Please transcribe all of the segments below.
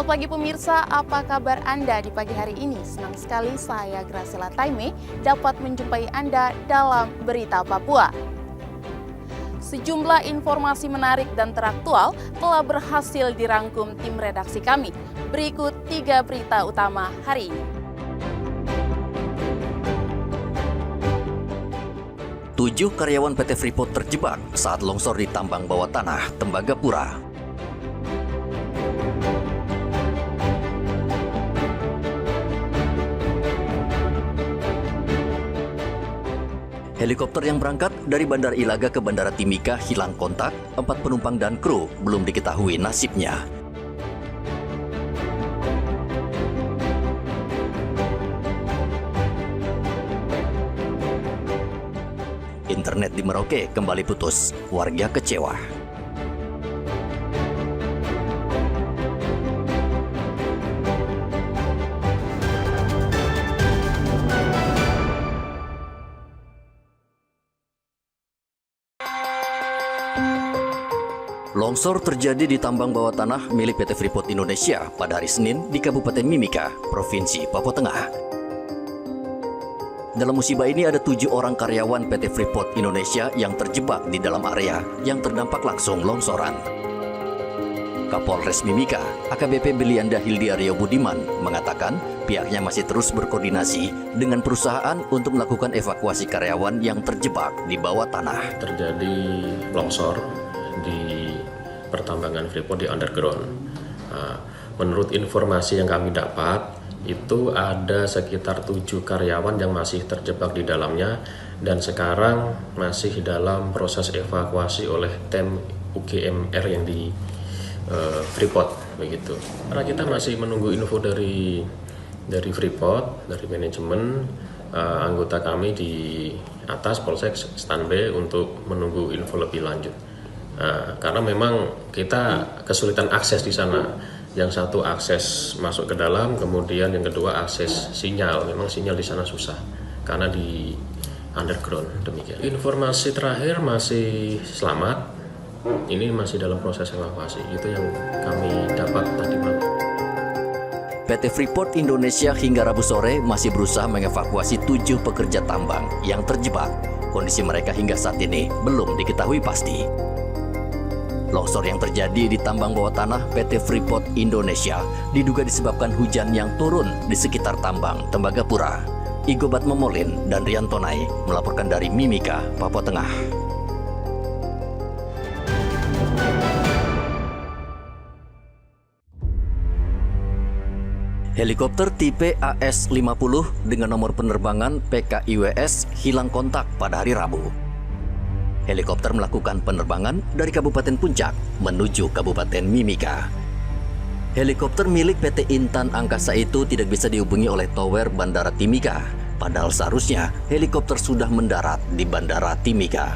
Selamat pagi pemirsa, apa kabar Anda di pagi hari ini? Senang sekali saya Graciela Taime dapat menjumpai Anda dalam Berita Papua. Sejumlah informasi menarik dan teraktual telah berhasil dirangkum tim redaksi kami. Berikut 3 berita utama hari ini. 7 karyawan PT Freeport terjebak saat longsor di tambang bawah tanah Tembagapura. Helikopter yang berangkat dari Bandara Ilaga ke Bandara Timika hilang kontak, 4 penumpang dan kru belum diketahui nasibnya. Internet di Merauke kembali putus, warga kecewa. Longsor terjadi di tambang bawah tanah milik PT Freeport Indonesia pada hari Senin di Kabupaten Mimika, Provinsi Papua Tengah. Dalam musibah ini ada 7 orang karyawan PT Freeport Indonesia yang terjebak di dalam area yang terdampak langsung longsoran. Kapolres Mimika, AKBP Belianda Hildiaryo Budiman, mengatakan pihaknya masih terus berkoordinasi dengan perusahaan untuk melakukan evakuasi karyawan yang terjebak di bawah tanah. Terjadi longsor di pertambangan Freeport di underground. Menurut informasi yang kami dapat, itu ada sekitar 7 karyawan yang masih terjebak di dalamnya dan sekarang masih dalam proses evakuasi oleh tim UGMR yang di Freeport begitu. Karena kita masih menunggu info dari Freeport, dari manajemen, anggota kami di atas Polsek standby untuk menunggu info lebih lanjut. Karena memang kita kesulitan akses di sana. Yang satu akses masuk ke dalam, kemudian yang kedua akses sinyal. Memang sinyal di sana susah karena di underground demikian. Informasi terakhir masih selamat. Ini masih dalam proses evakuasi. Itu yang kami dapat tadi malam. PT Freeport Indonesia hingga Rabu sore masih berusaha mengevakuasi 7 pekerja tambang yang terjebak. Kondisi mereka hingga saat ini belum diketahui pasti. Longsor yang terjadi di tambang bawah tanah PT Freeport Indonesia diduga disebabkan hujan yang turun di sekitar tambang Tembagapura. Igobat Momolin dan Rian Tonai melaporkan dari Mimika, Papua Tengah. Helikopter tipe AS-50 dengan nomor penerbangan PKIWS hilang kontak pada hari Rabu. Helikopter melakukan penerbangan dari Kabupaten Puncak menuju Kabupaten Mimika. Helikopter milik PT Intan Angkasa itu tidak bisa dihubungi oleh tower Bandara Timika, padahal seharusnya helikopter sudah mendarat di Bandara Timika.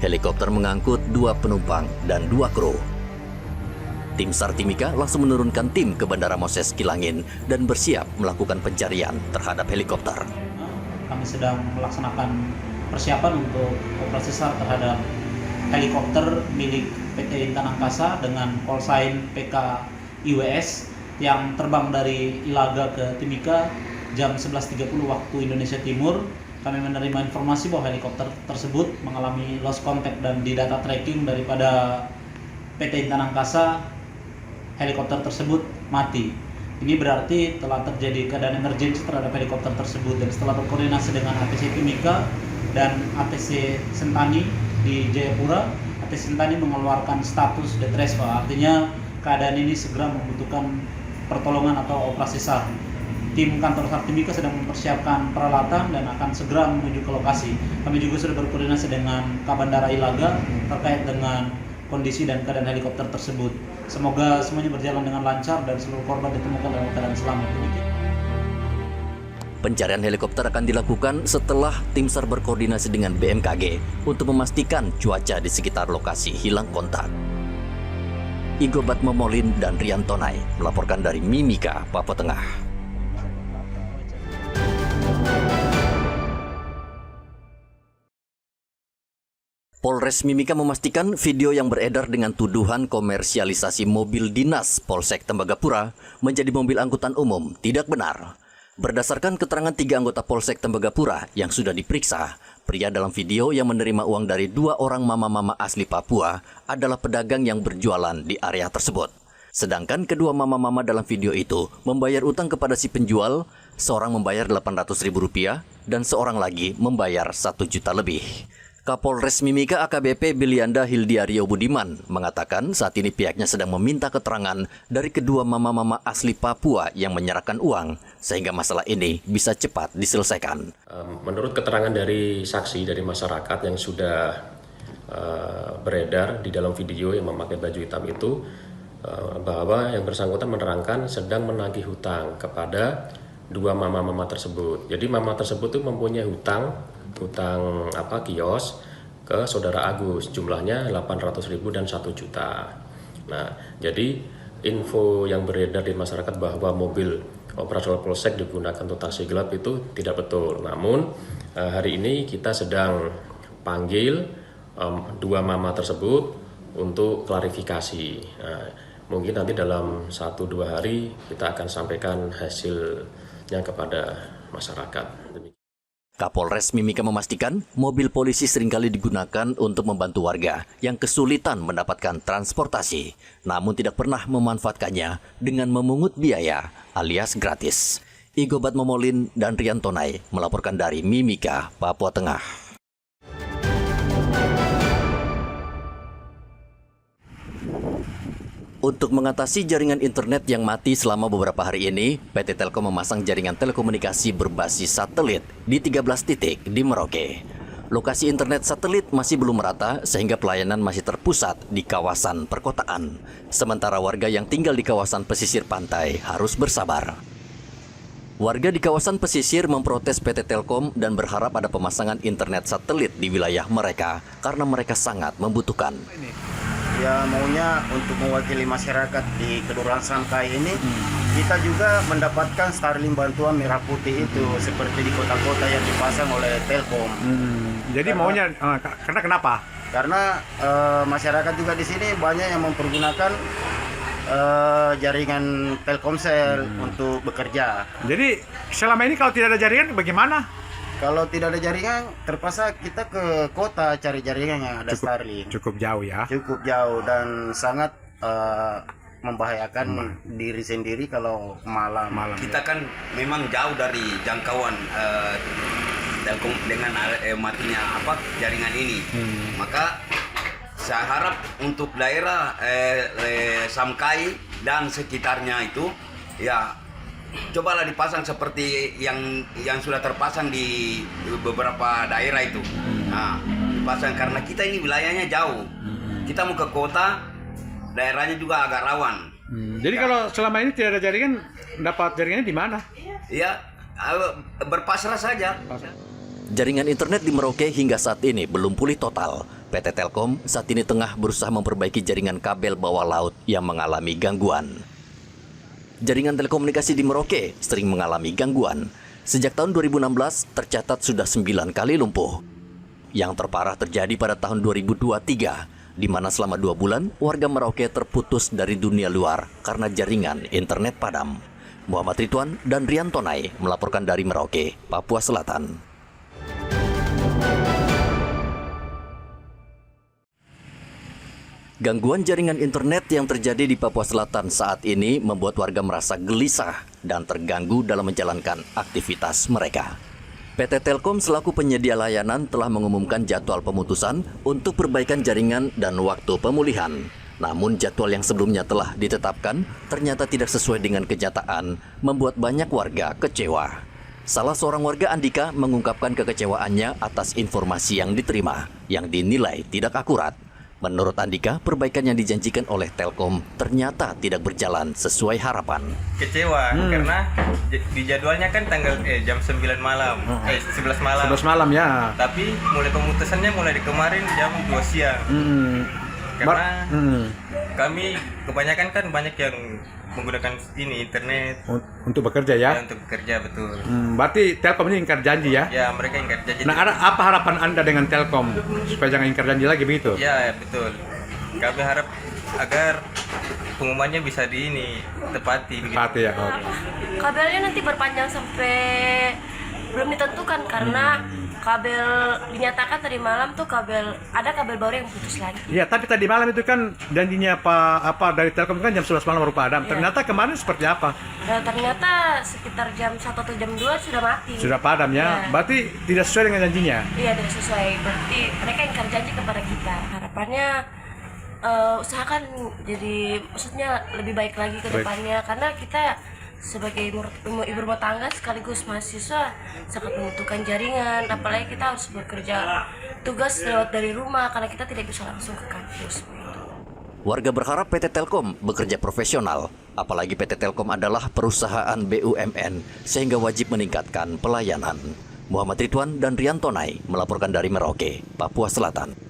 Helikopter mengangkut 2 penumpang dan 2 kru. Tim SAR Timika langsung menurunkan tim ke Bandara Moses Kilangin dan bersiap melakukan pencarian terhadap helikopter. Kami sedang melaksanakan persiapan untuk operasi SAR terhadap helikopter milik PT Intan Angkasa dengan call sign PKIWS yang terbang dari Ilaga ke Timika jam 11.30 waktu Indonesia Timur. Kami menerima informasi bahwa helikopter tersebut mengalami lost contact dan di data tracking daripada PT Intan Angkasa, helikopter tersebut mati. Ini berarti telah terjadi keadaan emergensi terhadap helikopter tersebut, dan setelah berkoordinasi dengan ATC Timika dan ATC Sentani di Jayapura, ATC Sentani mengeluarkan status detres, artinya keadaan ini segera membutuhkan pertolongan atau operasi SAR. Tim kantor SAR Timika sedang mempersiapkan peralatan dan akan segera menuju ke lokasi. Kami juga sudah berkoordinasi dengan Kabandara Ilaga terkait dengan kondisi dan keadaan helikopter tersebut. Semoga semuanya berjalan dengan lancar dan seluruh korban ditemukan dalam keadaan selamat. Pencarian helikopter akan dilakukan setelah tim SAR berkoordinasi dengan BMKG untuk memastikan cuaca di sekitar lokasi hilang kontak. Igobat Momolin dan Rian Tonai melaporkan dari Mimika, Papua Tengah. Polres Mimika memastikan video yang beredar dengan tuduhan komersialisasi mobil dinas Polsek Tembagapura menjadi mobil angkutan umum tidak benar. Berdasarkan keterangan 3 anggota Polsek Tembagapura yang sudah diperiksa, pria dalam video yang menerima uang dari 2 orang mama-mama asli Papua adalah pedagang yang berjualan di area tersebut. Sedangkan kedua mama-mama dalam video itu membayar utang kepada si penjual, seorang membayar Rp800.000 dan seorang lagi membayar 1 juta lebih. Kapolres Mimika AKBP Bilianda Hildiario Budiman mengatakan saat ini pihaknya sedang meminta keterangan dari kedua mama-mama asli Papua yang menyerahkan uang sehingga masalah ini bisa cepat diselesaikan. Menurut keterangan dari saksi dari masyarakat yang sudah beredar di dalam video yang memakai baju hitam itu, bahwa yang bersangkutan menerangkan sedang menagih hutang kepada 2 mama-mama tersebut. Jadi mama tersebut itu mempunyai hutang kios ke saudara Agus, jumlahnya 800.000 dan 1 juta. Nah, jadi info yang beredar di masyarakat bahwa mobil operasional Polsek digunakan untuk taksi gelap itu tidak betul. Namun hari ini kita sedang panggil 2 mama tersebut untuk klarifikasi. Mungkin nanti dalam 1-2 hari kita akan sampaikan hasilnya kepada masyarakat. Kapolres Mimika memastikan mobil polisi seringkali digunakan untuk membantu warga yang kesulitan mendapatkan transportasi, namun tidak pernah memanfaatkannya dengan memungut biaya alias gratis. Igobat Momolin dan Rian Tonai melaporkan dari Mimika, Papua Tengah. Untuk mengatasi jaringan internet yang mati selama beberapa hari ini, PT Telkom memasang jaringan telekomunikasi berbasis satelit di 13 titik di Merauke. Lokasi internet satelit masih belum merata sehingga pelayanan masih terpusat di kawasan perkotaan. Sementara warga yang tinggal di kawasan pesisir pantai harus bersabar. Warga di kawasan pesisir memprotes PT Telkom dan berharap ada pemasangan internet satelit di wilayah mereka karena mereka sangat membutuhkan. Ya, maunya untuk mewakili masyarakat di Kelurahan Samkai ini, kita juga mendapatkan Starlink bantuan merah putih itu seperti di kota-kota yang dipasang oleh Telkom. Jadi maunya karena kenapa? Karena masyarakat juga di sini banyak yang mempergunakan jaringan Telkomsel untuk bekerja. Jadi selama ini kalau tidak ada jaringan bagaimana? Kalau tidak ada jaringan, terpaksa kita ke kota cari jaringan yang ada Starlink. Cukup jauh ya? Cukup jauh dan sangat membahayakan diri sendiri kalau malam. Kita kan memang jauh dari jangkauan Telkom dengan matinya jaringan ini. Maka saya harap untuk daerah Samkai dan sekitarnya itu ya cobalah dipasang seperti yang sudah terpasang di beberapa daerah itu. Nah, dipasang karena kita ini wilayahnya jauh. Kita mau ke kota, daerahnya juga agak rawan. Jadi kalau selama ini tidak ada jaringan, dapat jaringannya di mana? Ya, berpasrah saja. Jaringan internet di Merauke hingga saat ini belum pulih total. PT Telkom saat ini tengah berusaha memperbaiki jaringan kabel bawah laut yang mengalami gangguan. Jaringan telekomunikasi di Merauke sering mengalami gangguan. Sejak tahun 2016 tercatat sudah 9 kali lumpuh. Yang terparah terjadi pada tahun 2023, di mana selama 2 bulan warga Merauke terputus dari dunia luar karena jaringan internet padam. Muhammad Ridwan dan Rian Tonai melaporkan dari Merauke, Papua Selatan. Gangguan jaringan internet yang terjadi di Papua Selatan saat ini membuat warga merasa gelisah dan terganggu dalam menjalankan aktivitas mereka. PT Telkom selaku penyedia layanan telah mengumumkan jadwal pemutusan untuk perbaikan jaringan dan waktu pemulihan. Namun jadwal yang sebelumnya telah ditetapkan ternyata tidak sesuai dengan kenyataan, membuat banyak warga kecewa. Salah seorang warga, Andika, mengungkapkan kekecewaannya atas informasi yang diterima, yang dinilai tidak akurat. Menurut Andika, perbaikan yang dijanjikan oleh Telkom ternyata tidak berjalan sesuai harapan. Kecewa karena di jadwalnya kan tanggal jam 9 malam, 11 malam. 11 malam ya. Tapi mulai pemutusannya mulai di kemarin jam 2 siang. Karena kami kebanyakan kan banyak yang menggunakan ini internet Untuk bekerja ya? untuk bekerja, betul. Berarti Telkom ini ingkar janji ya? Ya, mereka ingkar janji. Nah, apa harapan Anda dengan Telkom supaya jangan ingkar janji lagi begitu? Ya, betul. Kami harap agar pengumumannya bisa tepati. Tepati ya. Oke. Kabelnya nanti berpanjang sampai belum ditentukan karena kabel dinyatakan tadi malam tuh ada kabel baru yang putus lagi. Iya, tapi tadi malam itu kan janjinya apa dari Telkom kan jam 11 malam baru padam. Iya. Ternyata kemarin seperti apa? Dan ternyata sekitar jam 1 atau jam 2 sudah mati. Sudah padam ya? Iya. Berarti tidak sesuai dengan janjinya? Iya, tidak sesuai. Berarti mereka ingkar janji kepada kita. Harapannya usahakan jadi maksudnya lebih baik lagi ke depannya karena kita sebagai ibu rumah tangga sekaligus mahasiswa sangat membutuhkan jaringan, apalagi kita harus bekerja tugas lewat dari rumah karena kita tidak bisa langsung ke kampus. Warga berharap PT Telkom bekerja profesional, apalagi PT Telkom adalah perusahaan BUMN sehingga wajib meningkatkan pelayanan. Muhammad Ridwan dan Rian Tonai melaporkan dari Merauke, Papua Selatan.